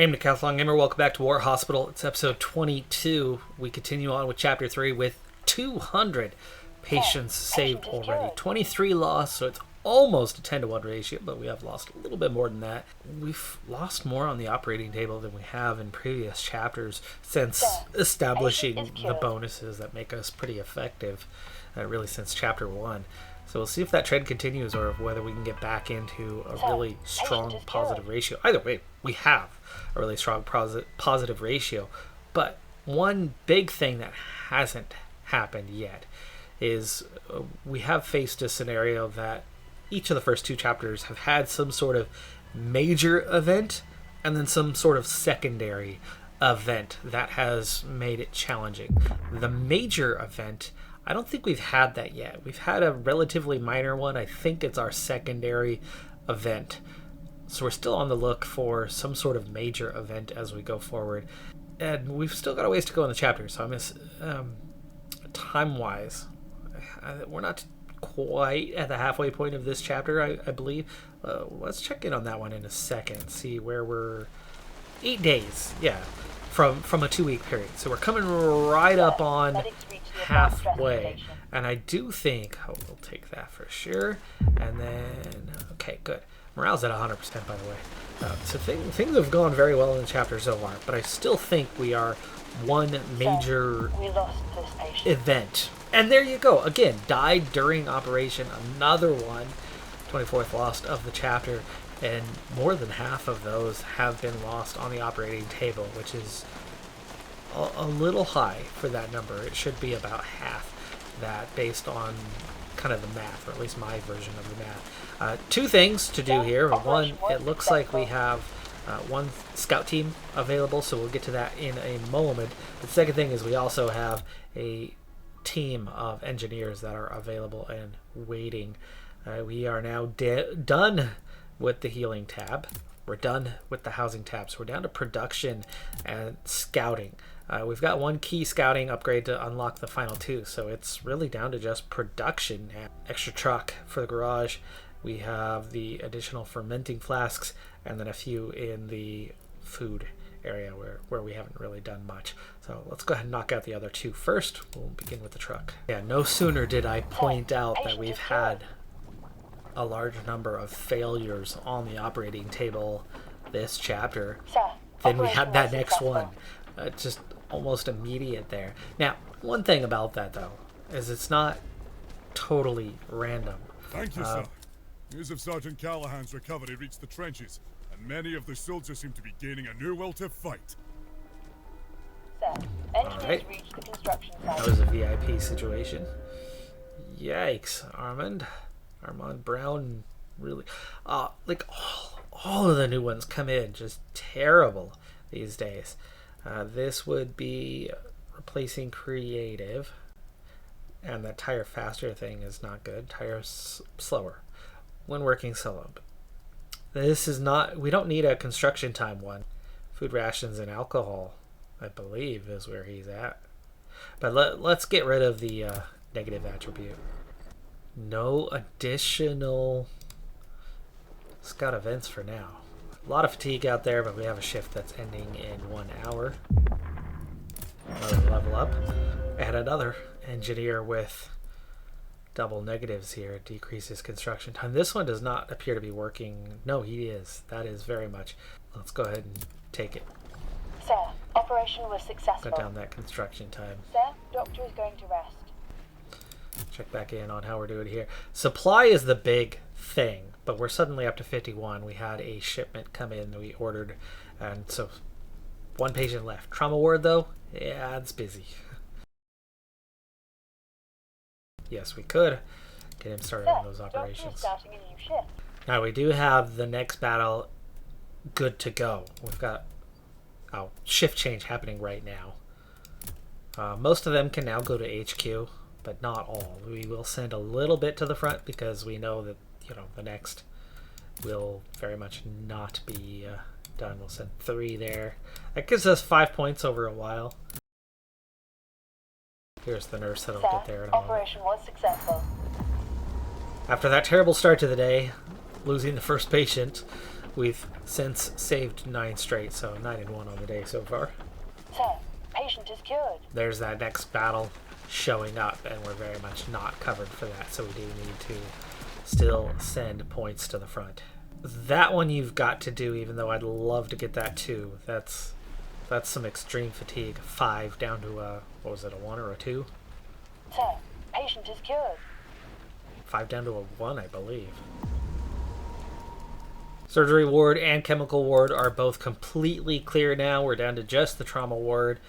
Hey, Decathlon Gamer, welcome back to War Hospital. It's episode 22. We continue on with chapter 3 with 200 patients saved already. 23 lost, so it's almost a 10 to 1 ratio, but we have lost a little bit more than that. We've lost more on the operating table than we have in previous chapters since establishing the bonuses that make us pretty effective, really since chapter 1. So we'll see if that trend continues or whether we can get back into a really strong positive ratio. Either way, we have a really strong positive ratio. But one big thing that hasn't happened yet is we have faced a scenario that each of the first two chapters have had some sort of major event and then some sort of secondary event that has made it challenging. The major event, I don't think we've had that yet. We've had a relatively minor one. I think it's our secondary event. So we're still on the look for some sort of major event as we go forward. And we've still got a ways to go in the chapter. So time-wise, we're not quite at the halfway point of this chapter, I believe. Let's check in on that one in a second. See where we're... 8 days, yeah, from a 2-week period. So we're coming right up on halfway, and I do think we'll take that for sure. And then okay, good, morale's at 100%, by the way. So things have gone very well in the chapter so far, but I still think we are one major event. And there you go, again, died during operation, another one. 24th lost of the chapter, and more than half of those have been lost on the operating table, which is a little high for that number. It should be about half that based on kind of the math, or at least my version of the math. Two things to do here. One, it looks like we have one scout team available, so we'll get to that in a moment. The second thing is we also have a team of engineers that are available and waiting. We are now done with the healing tab. We're done with the housing tab, so we're down to production and scouting. We've got one key scouting upgrade to unlock the final two, so it's really down to just production. Extra truck for the garage. We have the additional fermenting flasks, and then a few in the food area where we haven't really done much. So let's go ahead and knock out the other two first. We'll begin with the truck. Yeah, no sooner did I point out that we've had a large number of failures on the operating table this chapter, then we had that next one. Just almost immediate there. Now, one thing about that, though, is it's not totally random. Thank you, sir. News of Sergeant Callahan's recovery reached the trenches, and many of the soldiers seem to be gaining a new will to fight. Sir, engineers reached the construction site. That was a VIP situation. Yikes, Armand Brown, really, like all of the new ones come in just terrible these days. This would be replacing creative, and that tire faster thing is not good. Tire slower when working solo. This is not, we don't need a construction time one. Food rations and alcohol, I believe, is where he's at. But let's get rid of the negative attribute. No additional scout events for now. A lot of fatigue out there, but we have a shift that's ending in 1 hour. Another level up. And another engineer with double negatives here. Decreases construction time. This one does not appear to be working. No, he is. That is very much. Let's go ahead and take it. Sir, operation was successful. Cut down that construction time. Sir, doctor is going to rest. Check back in on how we're doing here. Supply is the big thing, but we're suddenly up to 51. We had a shipment come in that we ordered, and so one patient left. Trauma ward, though? Yeah, it's busy. Yes, we could get him started on those operations. Starting a new shift. Now, we do have the next battle good to go. We've got shift change happening right now. Most of them can now go to HQ, but not all. We will send a little bit to the front because we know that, the next will very much not be done. We'll send 3 there. That gives us 5 points over a while. Here's the nurse that'll get there in a moment. Operation was successful. After that terrible start to the day, losing the first patient, We've since saved 9 straight, so 9 and 1 on the day so far. Sir, patient is cured. There's that next battle showing up, and we're very much not covered for that, so we do need to still send points to the front. That one you've got to do, even though I'd love to get that too. That's some extreme fatigue. 5 down to a, what was it, a 1 or a 2? Sir, patient is cured. 5 down to a 1, I believe. Surgery ward and chemical ward are both completely clear now. We're down to just the trauma ward.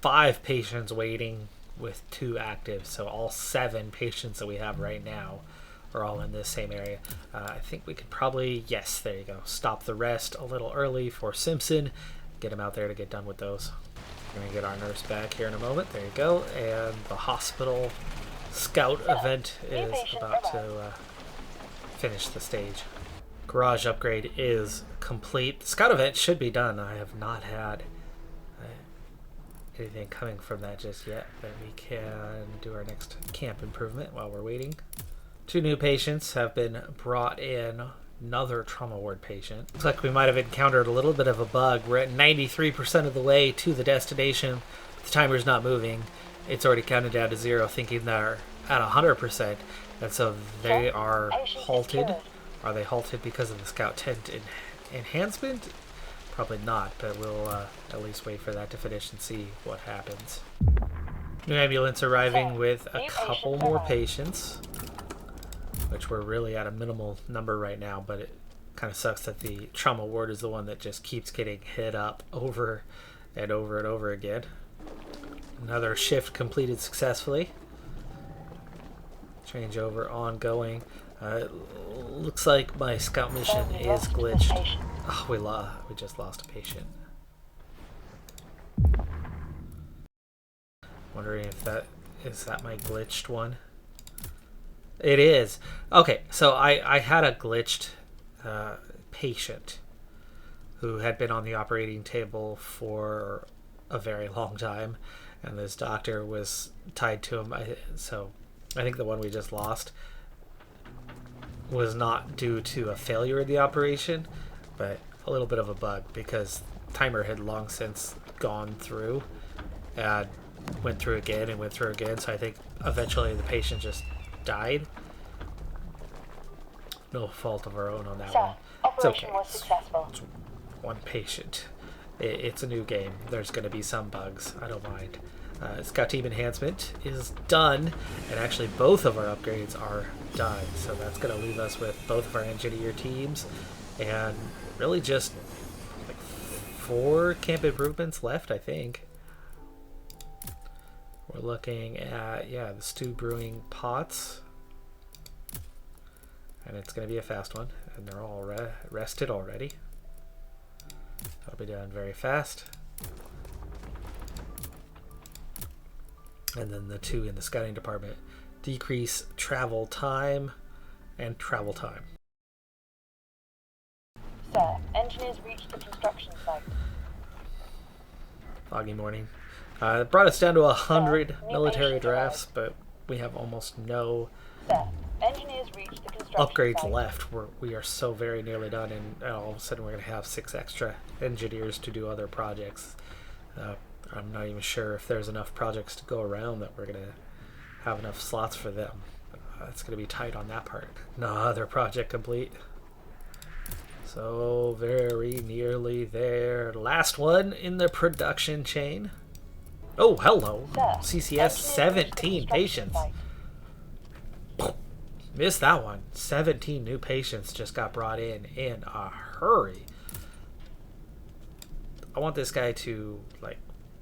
5 patients waiting with 2 active. So all 7 patients that we have right now are all in this same area. I think we could probably, yes, there you go. Stop the rest a little early for Simpson. Get him out there to get done with those. We're going to get our nurse back here in a moment. There you go. And the hospital scout event is about to finish the stage. Garage upgrade is complete. The scout event should be done. I have not had anything coming from that just yet, but we can do our next camp improvement while we're waiting. 2 new patients have been brought in. Another trauma ward patient. Looks like we might have encountered a little bit of a bug. We're at 93% of the way to the destination. The timer's not moving. It's already counted down to 0, thinking they're at 100%. And so they are halted. Are they halted because of the scout tent enhancement? Probably not, but we'll at least wait for that to finish and see what happens. New ambulance arriving with a couple more patients, which we're really at a minimal number right now, but it kind of sucks that the trauma ward is the one that just keeps getting hit up over and over and over again. Another shift completed successfully. Changeover ongoing. Looks like my scout mission is glitched. Oh, we just lost a patient. Wondering if that is my glitched one. It is. Okay, so I had a glitched patient who had been on the operating table for a very long time, and this doctor was tied to him. So I think the one we just lost was not due to a failure of the operation, but a little bit of a bug, because timer had long since gone through and went through again and went through again. So I think eventually the patient just died. No fault of our own on that one. It's okay. Was successful. It's one patient. It's a new game. There's going to be some bugs. I don't mind. Scout team enhancement is done, and actually both of our upgrades are done. So that's going to leave us with both of our engineer teams and really just like 4 camp improvements left, I think. We're looking at, yeah, the stew brewing pots. And it's going to be a fast one. And they're all rested already. That'll be done very fast. And then the 2 in the scouting department. Decrease travel time and travel time. Sir, engineers reached the construction site. Foggy morning. It brought us down to 100 military drafts, but we have almost no engineers reached the construction upgrades site. left. We are so very nearly done, and all of a sudden we're going to have 6 extra engineers to do other projects. I'm not even sure if there's enough projects to go around that we're going to have enough slots for them. It's going to be tight on that part. No other project complete. So very nearly there. Last one in the production chain. Oh, hello. CCS 17 patients. Missed that one. 17 new patients just got brought in a hurry. I want this guy to, like,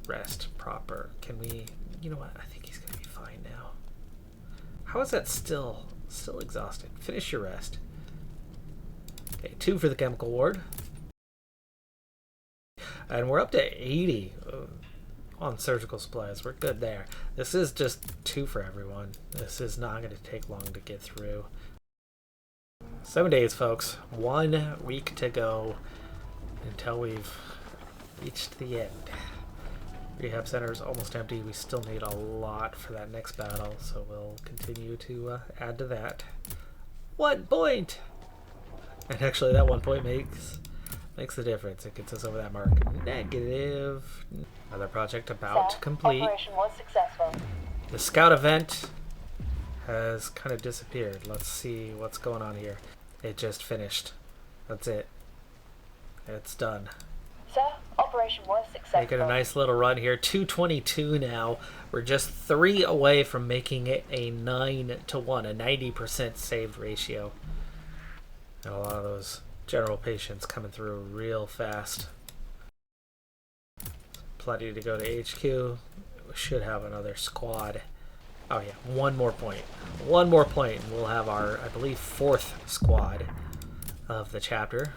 rest proper. Can we... You know what? I think he's going to be fine now. How is that still exhausted? Finish your rest. Okay, 2 for the chemical ward. And we're up to 80 on surgical supplies. We're good there. This is just 2 for everyone. This is not going to take long to get through. 7 days, folks. 1 week to go until we've reached the end. Rehab center is almost empty. We still need a lot for that next battle, so we'll continue to add to that. 1 point! And actually that 1 point makes makes the difference. It gets us over that mark. Negative. Another project about to Sir, complete. operation was successful. The scout event has kind of disappeared. Let's see what's going on here. It just finished. That's it. It's done. Sir, operation was successful. Making a nice little run here. 222 now. We're just 3 away from making it a 9-1, a 90% saved ratio. And a lot of those general patients coming through real fast. Plenty to go to HQ. We should have another squad. Oh yeah, one more point. One more point and we'll have our, I believe, 4th squad of the chapter.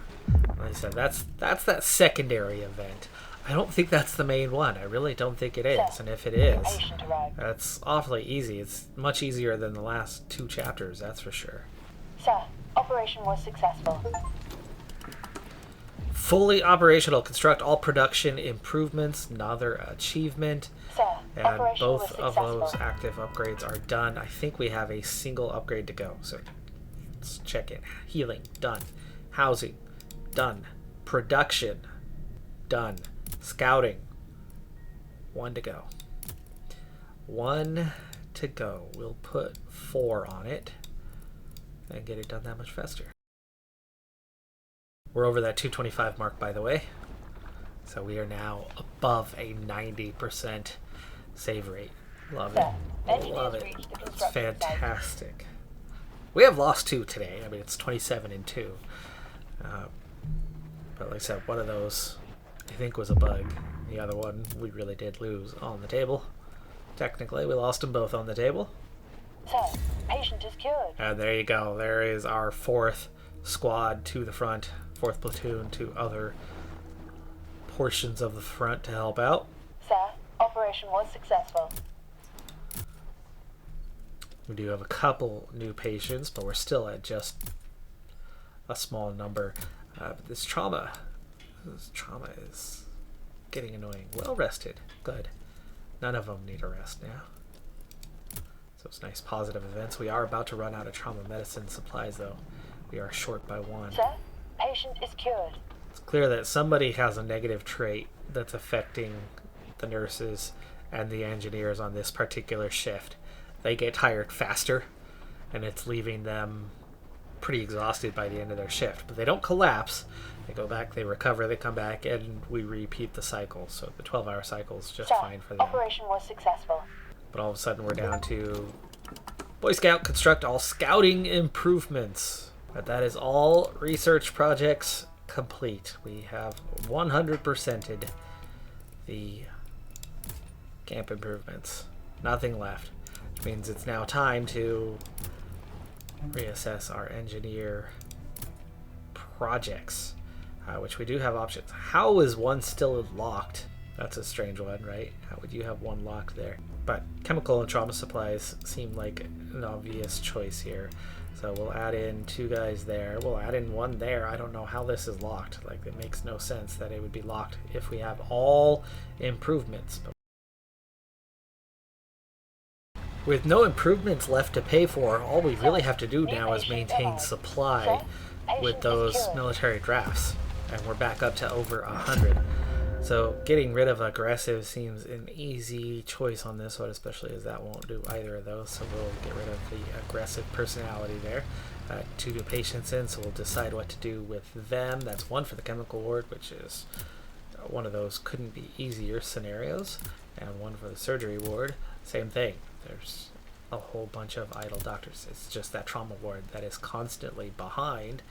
Like I said, that's that secondary event. I don't think that's the main one. I really don't think it is. And if it is, Patient arrived. that's awfully easy. It's much easier than the last 2 chapters, that's for sure. Sir, operation was successful. Fully operational. Construct all production improvements. Another achievement. Sir, And operation was both successful. of those active upgrades are done. I think we have a single upgrade to go. So let's check it. Healing, done. Housing, done. Production, done. Scouting, 1 to go. 1 to go. We'll put 4 on it and get it done that much faster. We're over that 225 mark, by the way. So we are now above a 90% save rate. Love it. Sir, engineers Love it. reached the It's construction site. fantastic. We have lost 2 today. I mean, it's 27-2. But like I said, one of those I think was a bug. The other one we really did lose on the table. Technically, we lost them both on the table. Sir, patient is cured. And there you go. There is our 4th squad to the front. 4th platoon to other portions of the front to help out. Sir, operation was successful. We do have a couple new patients, but we're still at just a small number. This trauma is getting annoying. Well rested. Good. None of them need a rest now. So it's nice positive events. We are about to run out of trauma medicine supplies, though. We are short by 1. Sir, patient is cured. It's clear that somebody has a negative trait that's affecting the nurses and the engineers on this particular shift. They get tired faster, and it's leaving them pretty exhausted by the end of their shift. But they don't collapse. They go back, they recover, they come back, and we repeat the cycle. So the 12-hour cycle is just Sir, fine for them. operation was successful. But all of a sudden we're down to Boy Scout construct all scouting improvements. But that is all research projects complete. We have 100%ed the camp improvements. Nothing left. Which means it's now time to reassess our engineer projects, which we do have options. How is one still locked? That's a strange one, right? How would you have one locked there? But chemical and trauma supplies seem like an obvious choice here. So we'll add in 2 guys there. We'll add in 1 there. I don't know how this is locked. Like, it makes no sense that it would be locked if we have all improvements. But with no improvements left to pay for, all we really have to do now is maintain supply with those military drafts. And we're back up to over 100. So getting rid of aggressive seems an easy choice on this one, especially as that won't do either of those. So we'll get rid of the aggressive personality there. 2 new patients in, so we'll decide what to do with them. That's 1 for the chemical ward, which is one of those couldn't be easier scenarios. And 1 for the surgery ward. Same thing. There's a whole bunch of idle doctors. It's just that trauma ward that is constantly behind,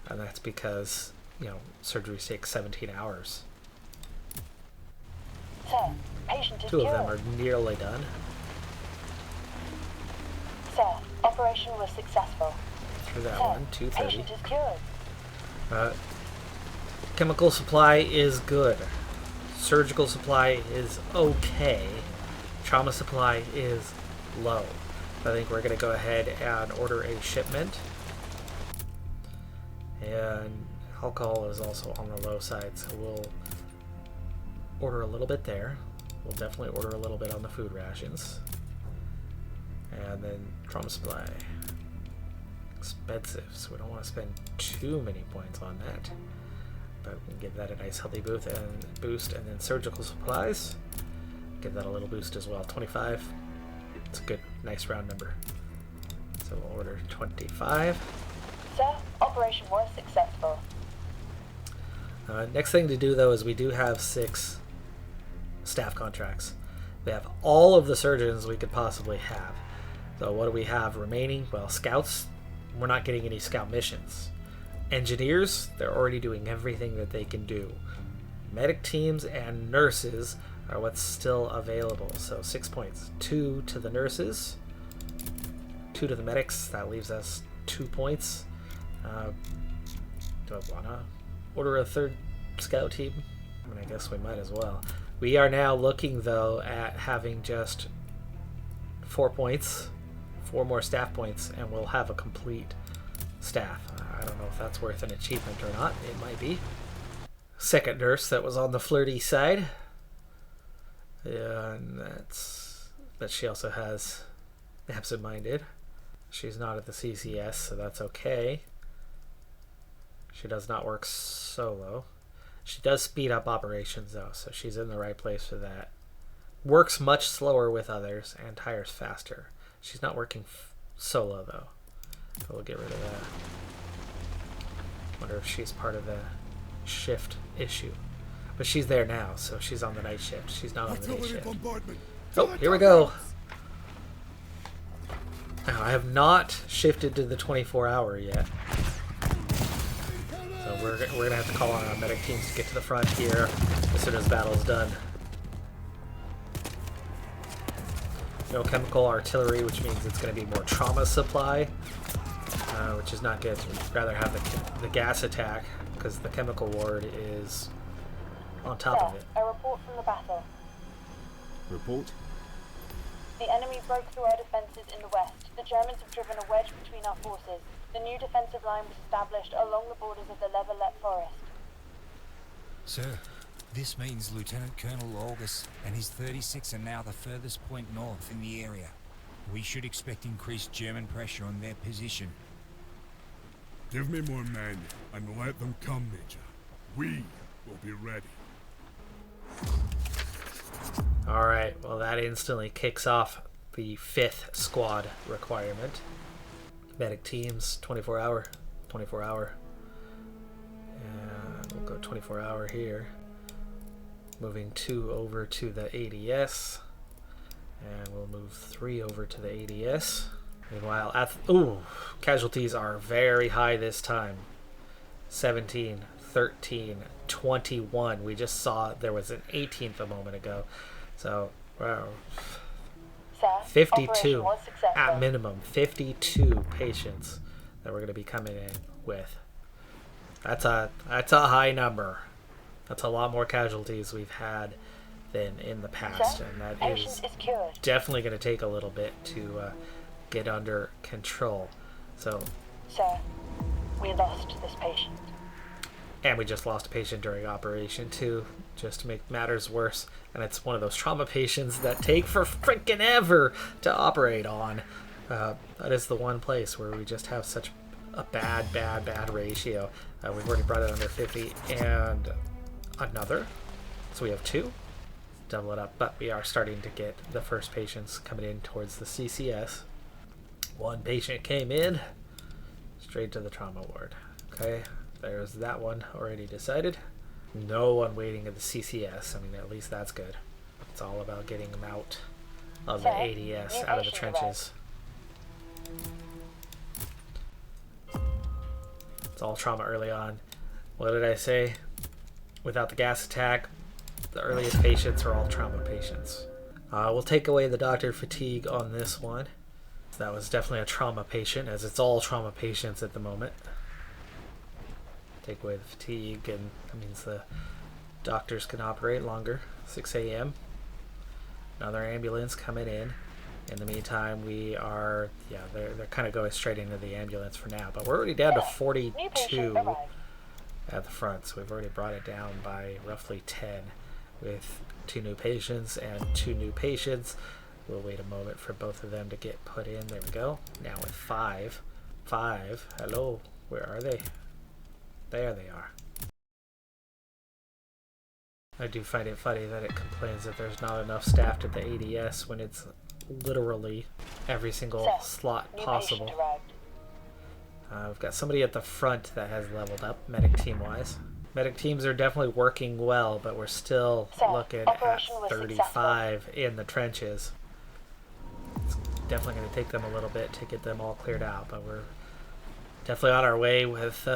and that's because, you know, surgeries take 17 hours. Sir, patient is 2 cured. of them are nearly done. Sir, operation was successful. Through that Sir, one, 230. patient is cured. Chemical supply is good. Surgical supply is okay. Trauma supply is low. I think we're going to go ahead and order a shipment. And alcohol is also on the low side, so we'll order a little bit there. We'll definitely order a little bit on the food rations. And then trauma supply. Expensive, so we don't want to spend too many points on that. but we can give that a nice healthy boost, and then surgical supplies. Give that a little boost as well. 25. It's a good, nice round number. So we'll order 25. Sir, operation was successful. Next thing to do though is we do have 6 staff contracts. We have all of the surgeons we could possibly have. So what do we have remaining? Well, scouts, we're not getting any scout missions. Engineers, they're already doing everything that they can do. Medic teams and nurses are what's still available. So 6 points. 2 to the nurses, 2 to the medics. That leaves us 2 points. Do I wanna order a 3rd scout team? I mean, I guess we might as well. We are now looking though at having just 4 points, 4 more staff points, and we'll have a complete staff. I don't know if that's worth an achievement or not. It might be. Second nurse that was on the flirty side. Yeah, and but she also has absent-minded. She's not at the CCS, so that's okay. She does not work solo. She does speed up operations though, so she's in the right place for that. Works much slower with others and tires faster. She's not working solo though. So we'll get rid of that. Wonder if she's part of the shift issue. But she's there now, so she's on the night shift. She's not on the day shift. Oh, here we go. Now, I have not shifted to the 24-hour yet. So we're going to have to call on our medic teams to get to the front here as soon as battle's done. No chemical artillery, which means it's going to be more trauma supply, which is not good. We'd rather have the gas attack, because the chemical ward is on top of it. A report from the battle. Report? The enemy broke through our defenses in the west. The Germans have driven a wedge between our forces. The new defensive line was established along the borders of the Leverlet Forest. Sir, this means Lieutenant Colonel August and his 36 are now the furthest point north in the area. We should expect increased German pressure on their position. Give me more men and let them come, Major. We will be ready. Alright, well that instantly kicks off the 5th squad requirement. Medic teams, 24 hour. And we'll go 24 hour here. Moving 2 over to the ADS. And we'll move 3 over to the ADS. Meanwhile, casualties are very high this time. 17, 13, 21. We just saw there was an 18th a moment ago. So, wow. 52 at minimum. 52 patients that we're going to be coming in with. That's a high number. That's a lot more casualties we've had than in the past, and that is definitely going to take a little bit to get under control. So, Sir, we lost this patient. And we just lost a patient during operation too, just to make matters worse. And it's one of those trauma patients that take for freaking ever to operate on. That is the one place where we just have such a bad ratio. We've already brought it under 50 and another. So we have 2. Double it up. But we are starting to get the first patients coming in towards the CCS. 1 patient came in straight to the trauma ward. Okay. There's that one already decided. No one waiting at the CCS. I mean, at least that's good. It's all about getting them out of the ADS, out of the trenches. It's all trauma early on. What did I say? Without the gas attack, the earliest patients are all trauma patients. We'll take away the doctor fatigue on this one. That was definitely a trauma patient, as it's all trauma patients at the moment. Take away the fatigue, and that means the doctors can operate longer. 6 a.m. Another ambulance coming in. In the meantime, we are, they're kind of going straight into the ambulance for now, but we're already down to 42 at the front, so we've already brought it down by roughly 10 with 2 new patients and 2 new patients. We'll wait a moment for both of them to get put in. There we go. Now with 5. Hello, where are they? There they are. I do find it funny that it complains that there's not enough staffed at the ADS when it's literally every single Sir, slot new possible. patient arrived. We've got somebody at the front that has leveled up, medic team-wise. Medic teams are definitely working well, but we're still Sir, looking at operation was 35 in the trenches. It's definitely going to take them a little bit to get them all cleared out, but we're definitely on our way with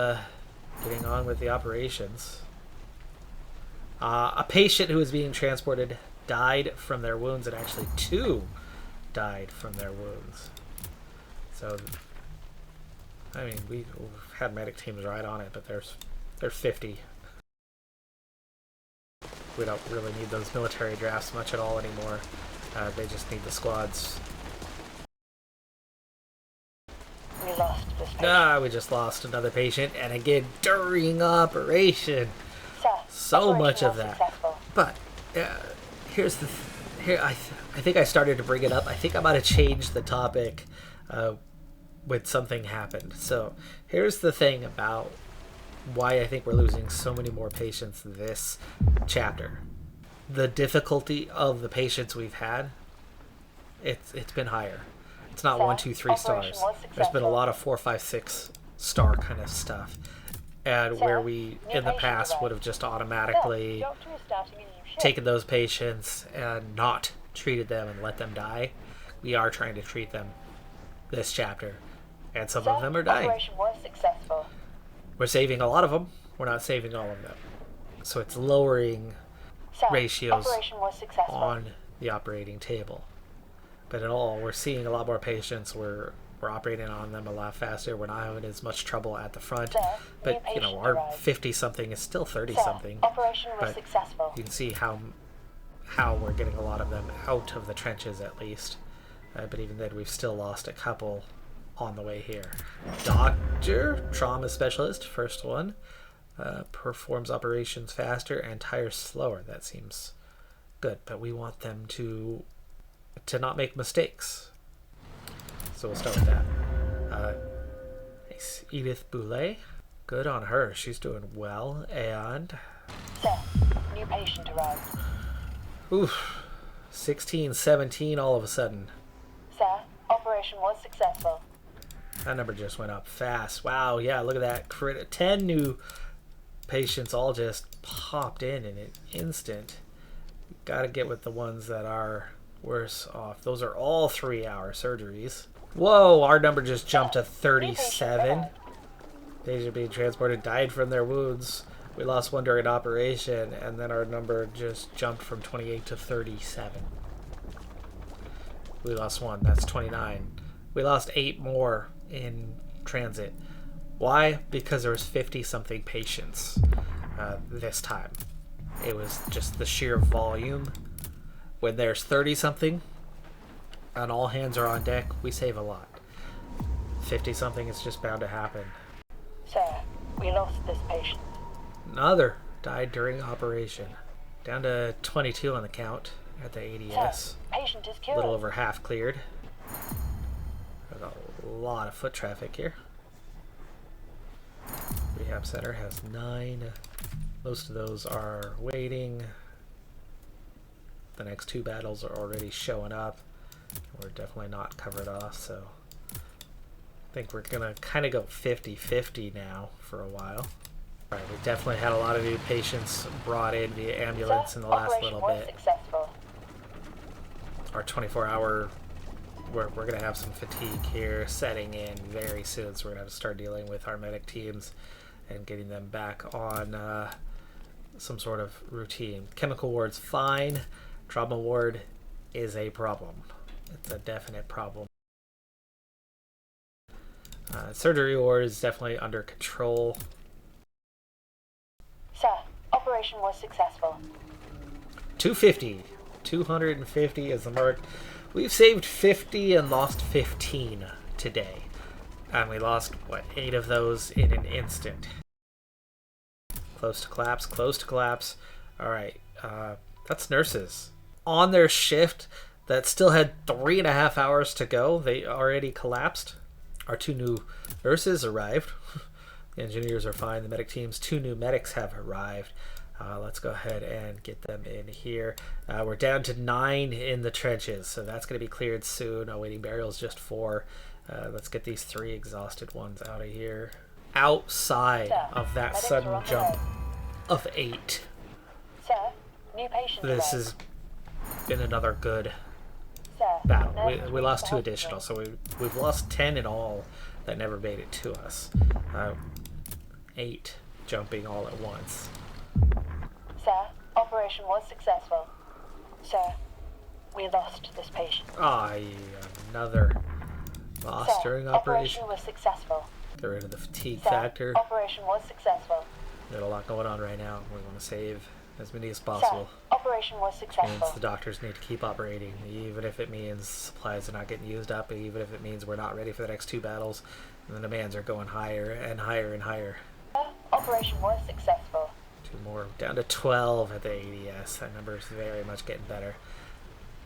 getting on with the operations. A patient who was being transported died from their wounds, and actually 2 died from their wounds. So, I mean, we've had medic teams right on it, but there's 50. We don't really need those military drafts much at all anymore. They just need the squads. We lost this patient. We just lost another patient, and again during operation. Sir, So operation much of was that. successful. But here's the here. I think I started to bring it up. I think I'm about to change the topic when something happened. So here's the thing about why I think we're losing so many more patients this chapter. The difficulty of the patients we've had, it's been higher. It's not Sir, 1, 2, 3 operation stars. was There's been a successful. lot of 4, 5, 6 star kind of stuff. And Sir, where we new in the patient past arrived. would have just Sir, automatically doctor is starting a new shift. taken those patients and not treated them and let them die, we are trying to treat them this chapter, and some Sir, of them are dying. operation was successful. We're saving a lot of them. We're not saving all of them. So it's lowering Sir, ratios operation was successful. on the operating table. But in all, we're seeing a lot more patients. We're operating on them a lot faster. We're not having as much trouble at the front. Sir, But new you know, patient our arrived. 50-something is still Sir, 30-something. operation was But successful. you can see how we're getting a lot of them out of the trenches at least. But even then, we've still lost a couple on the way here. Doctor, trauma specialist, first one, performs operations faster and tires slower. That seems good, but we want them to not make mistakes. So we'll start with that. Nice. Edith Boulay, good on her. She's doing well. And Sir, new patient arrived. oof, 16, 17 all of a sudden. Sir, operation was successful. That number just went up fast. Wow, yeah, look at that. 10 new patients all just popped in an instant. Gotta get with the ones that are worse off. Those are all 3-hour surgeries. Whoa, our number just jumped to 37. Patient being transported died from their wounds. We lost one during operation, and then our number just jumped from 28 to 37. We lost one. That's 29. We lost 8 more in transit. Why? Because there was 50-something patients this time. It was just the sheer volume. When there's 30-something and all hands are on deck, we save a lot. 50-something is just bound to happen. Sir, we lost this patient. Another died during operation. Down to 22 on the count at the ADS. Sir, patient is A cured. little over half cleared. There's a lot of foot traffic here. Rehab center has 9. Most of those are waiting. The next 2 battles are already showing up. We're definitely not covered off, so I think we're gonna kind of go 50-50 now for a while. Right, we definitely had a lot of new patients brought in via ambulance in the last operation little was bit. successful. Our 24-hour, we're going to have some fatigue here setting in very soon, so we're going to have to start dealing with our medic teams and getting them back on some sort of routine. Chemical ward's fine. Trauma ward is a problem. It's a definite problem. Surgery ward is definitely under control. Sir, operation was successful. 250 is the mark. We've saved 50 and lost 15 today. And we lost, 8 of those in an instant. Close to collapse, close to collapse. Alright, that's nurses. On their shift that still had 3.5 hours to go, they already collapsed. Our 2 new nurses arrived. The engineers are fine, the medic teams. 2 new medics have arrived. Let's go ahead and get them in here. We're down to 9 in the trenches, so that's going to be cleared soon. Awaiting burial is just 4. Let's get these 3 exhausted ones out of here. Outside of that sudden jump of 8. Sir, new patient This arrived. has been another good Sir, battle. nurse We lost 2 reached the additional, hospital. so we've lost 10 in all that never made it to us. 8 jumping all at once. Sir, operation was successful. Sir, we lost this patient. Another loss Sir, during operation operation. was successful. Get rid of the fatigue Sir, factor. operation was successful. There's a lot going on right now. We want to save as many as Sir, possible. operation was Means successful. the doctors need to keep operating, even if it means supplies are not getting used up, even if it means we're not ready for the next 2 battles, and the demands are going higher and higher and higher. Sir, operation was successful. 2 more, down to 12 at the ADS. That number is very much getting better.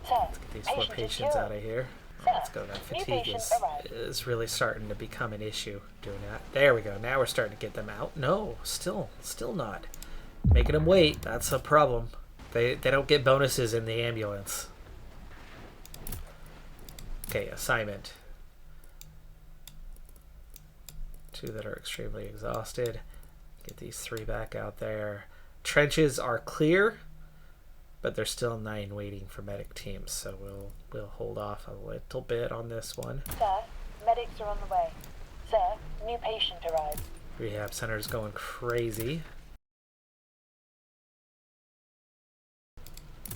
Sir, Let's get these 4 patient is patients cured. out of here. Sir, Let's go. That new fatigue patient is arrived. really starting to become an issue doing that. There we go. Now we're starting to get them out. No, still not. Making them wait. That's a problem. They don't get bonuses in the ambulance. Okay, assignment. 2 that are extremely exhausted. Get these 3 back out there. Trenches are clear, but there's still 9 waiting for medic teams, so we'll hold off a little bit on this one. Sir, medics are on the way. Sir, new patient arrived. Rehab center's going crazy.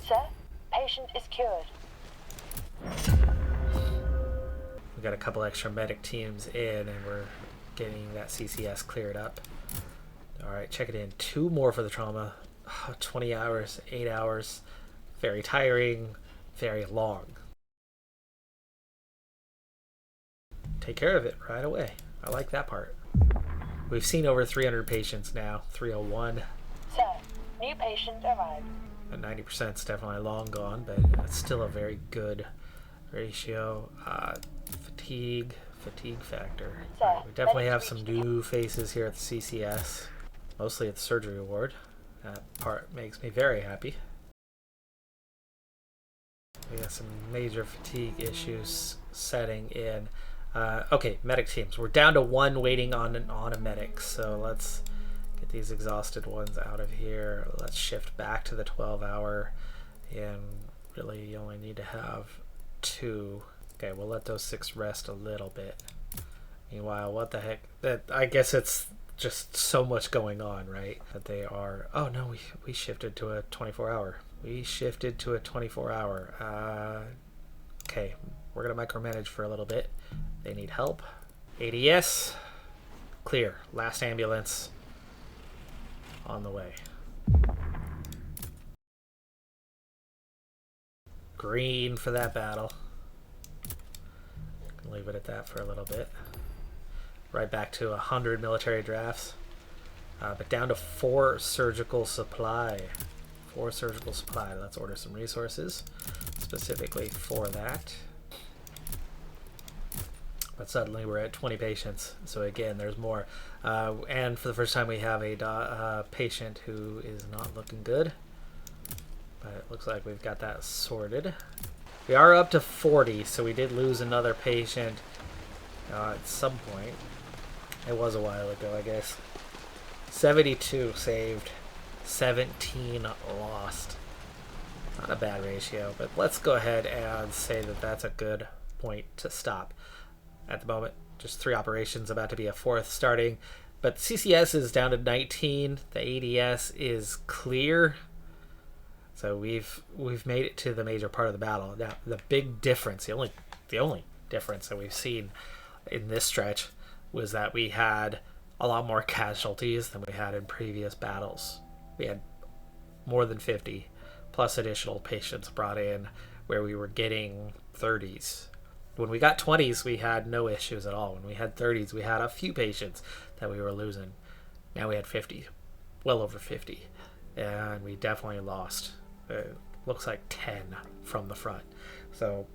Sir, patient is cured. We got a couple extra medic teams in, and we're getting that CCS cleared up. All right, check it in. 2 more for the trauma. 20 hours, 8 hours. Very tiring, very long. Take care of it right away. I like that part. We've seen over 300 patients now. 301. Sir, new patient arrived. At 90% is definitely long gone, but it's still a very good ratio. Fatigue factor. Sir, Right, we definitely have medics some reached the- new faces here at the CCS, mostly at the surgery ward. That part makes me very happy. We got some major fatigue issues setting in. Okay, medic teams. We're down to 1 waiting on a medic, so let's get these exhausted ones out of here. Let's shift back to the 12-hour, and really you only need to have 2. Okay, we'll let those 6 rest a little bit. Meanwhile, what the heck? I guess it's just so much going on, right? That they are... Oh, no, we shifted to a 24-hour. We shifted to a 24-hour. Okay, we're going to micromanage for a little bit. They need help. ADS, clear. Last ambulance on the way. Green for that battle. Can leave it at that for a little bit. Right back to 100 military drafts. But down to 4 surgical supply. 4 surgical supply. Let's order some resources specifically for that. But suddenly we're at 20 patients. So again, there's more. And for the first time we have a patient who is not looking good. But it looks like we've got that sorted. We are up to 40, so we did lose another patient at some point. It was a while ago, I guess. 72 saved, 17 lost. Not a bad ratio, but let's go ahead and say that that's a good point to stop. At the moment, just 3 operations, about to be a 4th starting. But CCS is down to 19. The ADS is clear. So we've made it to the major part of the battle. Now, the big difference, the only difference that we've seen in this stretch was that we had a lot more casualties than we had in previous battles. We had more than 50 plus additional patients brought in, where we were getting 30s. When we got 20s, we had no issues at all. When we had 30s, we had a few patients that we were losing. Now we had 50, well over 50, and we definitely lost. Looks like 10 from the front. So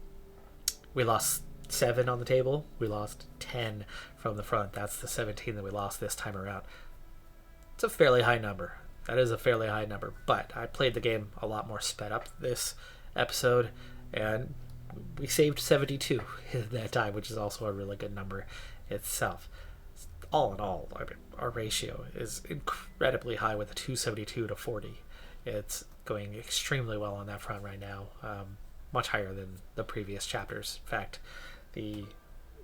we lost 7 on the table. We lost 10 from the front. That's the 17 that we lost this time around. It's a fairly high number. That is a fairly high number, but I played the game a lot more sped up this episode, and we saved 72 in that time, which is also a really good number itself. All in all, I mean, our ratio is incredibly high with a 272 to 40. It's going extremely well on that front right now, much higher than the previous chapters. In fact, the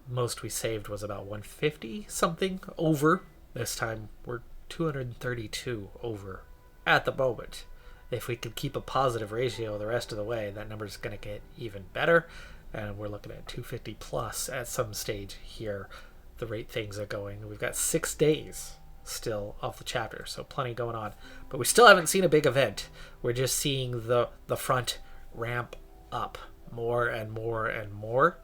most we saved was about 150 something over. This time we're 232 over at the moment. If we could keep a positive ratio the rest of the way, that number is going to get even better, and we're looking at 250 plus at some stage here. The rate things are going. We've got 6 days still of the chapter, so plenty going on, but we still haven't seen a big event. We're just seeing the front ramp up more and more and more.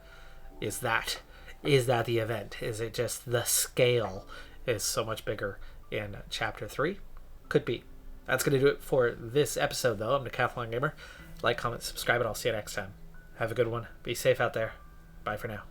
Is that the event? Is it just the scale is so much bigger in chapter 3? Could be. That's going to do it for this episode, though. I'm Decathlon Gamer. Like, comment, subscribe, and I'll see you next time. Have a good one. Be safe out there. Bye for now.